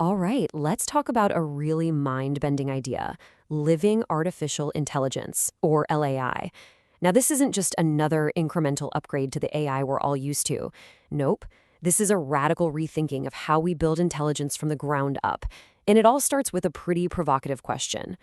All right, let's talk about a really mind-bending idea, living artificial intelligence, or LAI. Now, this isn't just another incremental upgrade to the AI we're all used to. Nope. This is a radical rethinking of how we build intelligence from the ground up. And it all starts with a pretty provocative question.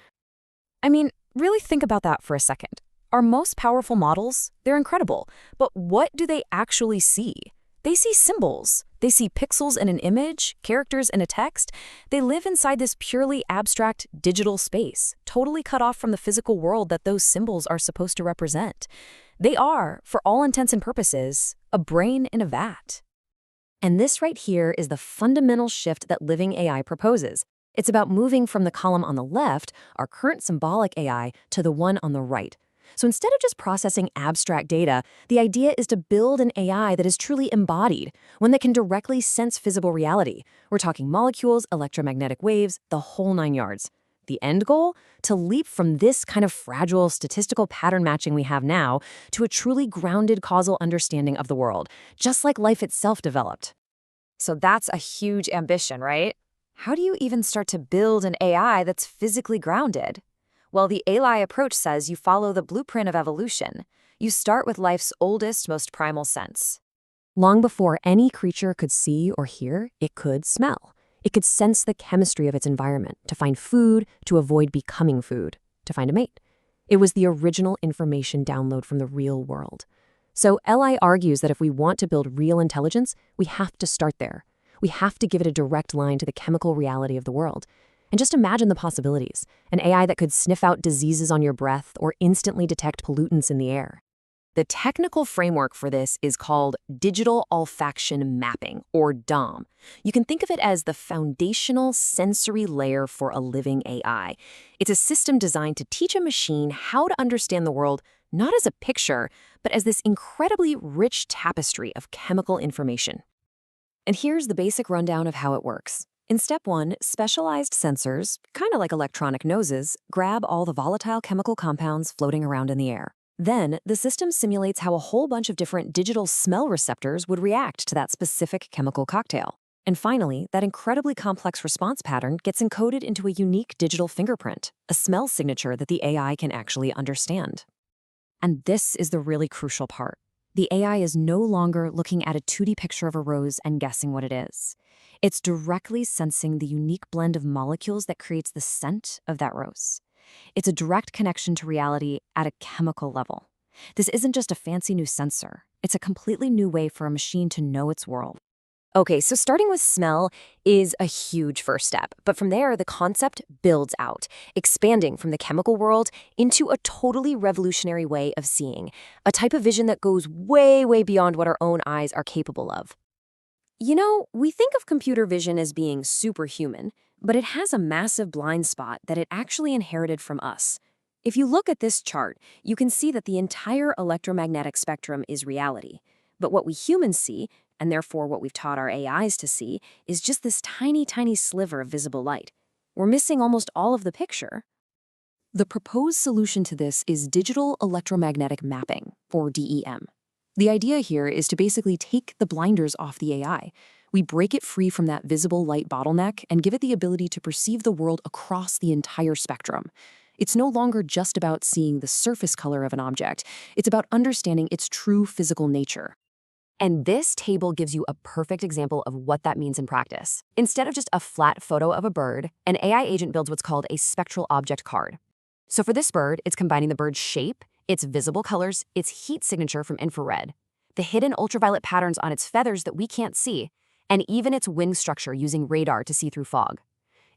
I mean, really think about that for a second. Our most powerful models, they're incredible, but what do they actually see? They see symbols. They see pixels in an image, characters in a text. They live inside this purely abstract digital space, totally cut off from the physical world that those symbols are supposed to represent. They are, for all intents and purposes, a brain in a vat. And this right here is the fundamental shift that living AI proposes. It's about moving from the column on the left, our current symbolic AI, to the one on the right. So instead of just processing abstract data, the idea is to build an AI that is truly embodied, one that can directly sense visible reality. We're talking molecules, electromagnetic waves, the whole nine yards. The end goal? To leap from this kind of fragile statistical pattern matching we have now to a truly grounded causal understanding of the world, just like life itself developed. So that's a huge ambition, right? How do you even start to build an AI that's physically grounded? Well, the AI approach says you follow the blueprint of evolution. You start with life's oldest, most primal sense. Long before any creature could see or hear, it could smell. It could sense the chemistry of its environment to find food, to avoid becoming food, to find a mate. It was the original information download from the real world. So LI argues that if we want to build real intelligence, we have to start there. We have to give it a direct line to the chemical reality of the world. And just imagine the possibilities. An AI that could sniff out diseases on your breath or instantly detect pollutants in the air. The technical framework for this is called Digital Olfaction Mapping, or DOM. You can think of it as the foundational sensory layer for a living AI. It's a system designed to teach a machine how to understand the world not as a picture, but as this incredibly rich tapestry of chemical information. And here's the basic rundown of how it works. In step 1, specialized sensors, kind of like electronic noses, grab all the volatile chemical compounds floating around in the air. Then, the system simulates how a whole bunch of different digital smell receptors would react to that specific chemical cocktail. And finally, that incredibly complex response pattern gets encoded into a unique digital fingerprint, a smell signature that the AI can actually understand. And this is the really crucial part. The AI is no longer looking at a 2D picture of a rose and guessing what it is. It's directly sensing the unique blend of molecules that creates the scent of that rose. It's a direct connection to reality at a chemical level. This isn't just a fancy new sensor. It's a completely new way for a machine to know its world. Okay, so starting with smell is a huge first step, but from there, the concept builds out, expanding from the chemical world into a totally revolutionary way of seeing, a type of vision that goes way, way beyond what our own eyes are capable of. You know, we think of computer vision as being superhuman, but it has a massive blind spot that it actually inherited from us. If you look at this chart, you can see that the entire electromagnetic spectrum is reality. But what we humans see, and therefore what we've taught our AIs to see, is just this tiny, tiny sliver of visible light. We're missing almost all of the picture. The proposed solution to this is digital electromagnetic mapping, or DEM. The idea here is to basically take the blinders off the AI. We break it free from that visible light bottleneck and give it the ability to perceive the world across the entire spectrum. It's no longer just about seeing the surface color of an object. It's about understanding its true physical nature. And this table gives you a perfect example of what that means in practice. Instead of just a flat photo of a bird, an AI agent builds what's called a spectral object card. So for this bird, it's combining the bird's shape, its visible colors, its heat signature from infrared, the hidden ultraviolet patterns on its feathers that we can't see, and even its wing structure using radar to see through fog.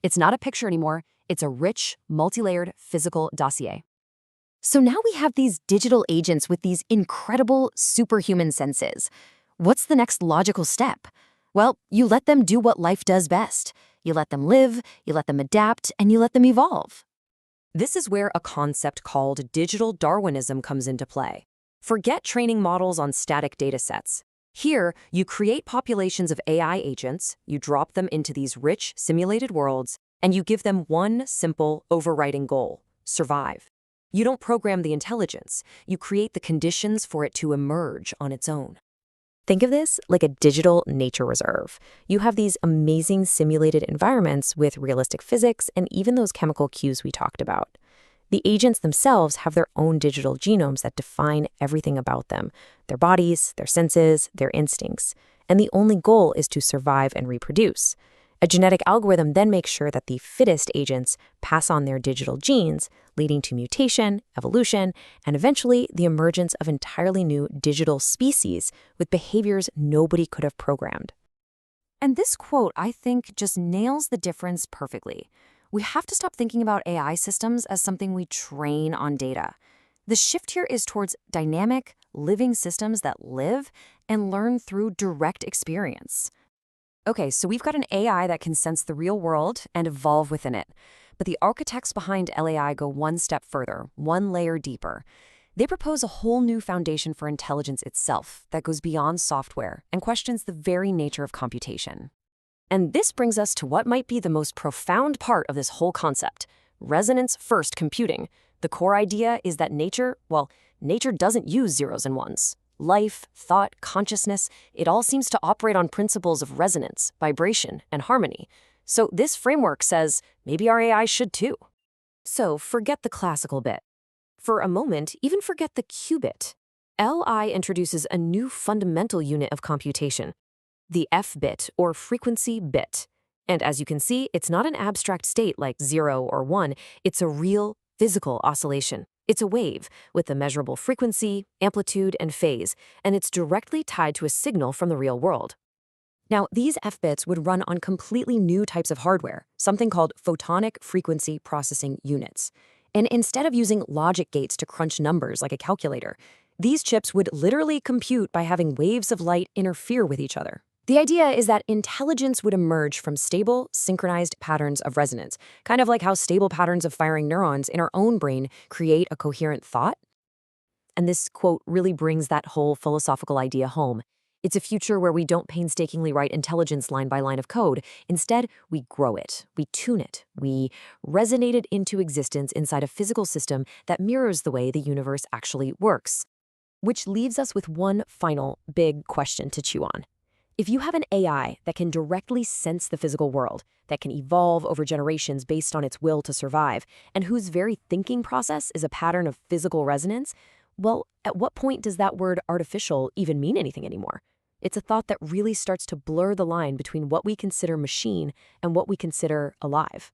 It's not a picture anymore, it's a rich, multi-layered physical dossier. So now we have these digital agents with these incredible superhuman senses. What's the next logical step? Well, you let them do what life does best. You let them live, you let them adapt, and you let them evolve. This is where a concept called Digital Darwinism comes into play. Forget training models on static datasets. Here, you create populations of AI agents, you drop them into these rich, simulated worlds, and you give them one simple, overriding goal: survive. You don't program the intelligence, you create the conditions for it to emerge on its own. Think of this like a digital nature reserve. You have these amazing simulated environments with realistic physics and even those chemical cues we talked about. The agents themselves have their own digital genomes that define everything about them, their bodies, their senses, their instincts. And the only goal is to survive and reproduce. A genetic algorithm then makes sure that the fittest agents pass on their digital genes, leading to mutation, evolution, and eventually the emergence of entirely new digital species with behaviors nobody could have programmed. And this quote, I think, just nails the difference perfectly. We have to stop thinking about AI systems as something we train on data. The shift here is towards dynamic, living systems that live and learn through direct experience. Okay, so we've got an AI that can sense the real world and evolve within it. But the architects behind LAI go one step further, one layer deeper. They propose a whole new foundation for intelligence itself that goes beyond software and questions the very nature of computation. And this brings us to what might be the most profound part of this whole concept, resonance-first computing. The core idea is that nature doesn't use zeros and ones. Life, thought, consciousness, it all seems to operate on principles of resonance, vibration, and harmony. So this framework says maybe our AI should too. So forget the classical bit. For a moment, even forget the qubit. LI introduces a new fundamental unit of computation, the F-bit, or frequency bit. And as you can see, it's not an abstract state like 0 or 1, it's a real, physical oscillation. It's a wave with a measurable frequency, amplitude, and phase, and it's directly tied to a signal from the real world. Now, these F-bits would run on completely new types of hardware, something called photonic frequency processing units. And instead of using logic gates to crunch numbers like a calculator, these chips would literally compute by having waves of light interfere with each other. The idea is that intelligence would emerge from stable, synchronized patterns of resonance, kind of like how stable patterns of firing neurons in our own brain create a coherent thought. And this quote really brings that whole philosophical idea home. It's a future where we don't painstakingly write intelligence line by line of code. Instead, we grow it, we tune it, we resonate it into existence inside a physical system that mirrors the way the universe actually works. Which leaves us with one final big question to chew on. If you have an AI that can directly sense the physical world, that can evolve over generations based on its will to survive, and whose very thinking process is a pattern of physical resonance, well, at what point does that word artificial even mean anything anymore? It's a thought that really starts to blur the line between what we consider machine and what we consider alive.